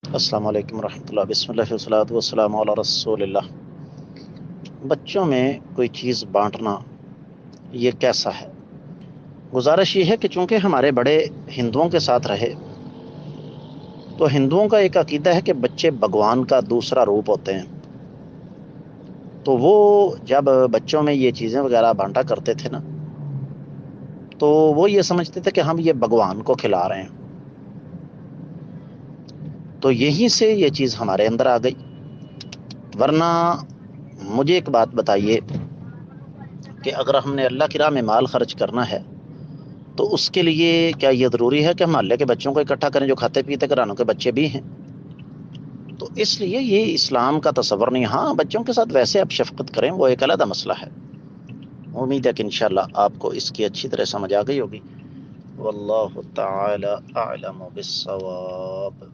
अस्सलाम वालेकुम रहमतुल्लाह बिस्मिल्लाह वस्सलातु वस्सलामु अला रसूलिल्लाह। बच्चों में कोई चीज़ बांटना ये कैसा है? गुजारिश ये है कि चूंकि हमारे बड़े हिंदुओं के साथ रहे, तो हिंदुओं का एक अकीदा है कि बच्चे भगवान का दूसरा रूप होते हैं। तो वो जब बच्चों में ये चीज़ें वगैरह बांटा करते थे ना, तो वो ये समझते थे कि हम ये भगवान को खिला रहे हैं। तो यहीं से ये चीज़ हमारे अंदर आ गई। वरना मुझे एक बात बताइए कि अगर हमने अल्लाह की राह में माल खर्च करना है, तो उसके लिए क्या ये ज़रूरी है कि हम मोहल्ले के बच्चों को इकट्ठा करें जो खाते पीते घरानों के बच्चे भी हैं? तो इसलिए ये इस्लाम का तस्वर नहीं। हाँ, बच्चों के साथ वैसे आप शफकत करें, वो एक अलग मसला है। उम्मीद है कि इंशाल्लाह आपको इसकी अच्छी तरह समझ आ गई होगी। वल्लाहु ताला अअलम बिस्सवाब।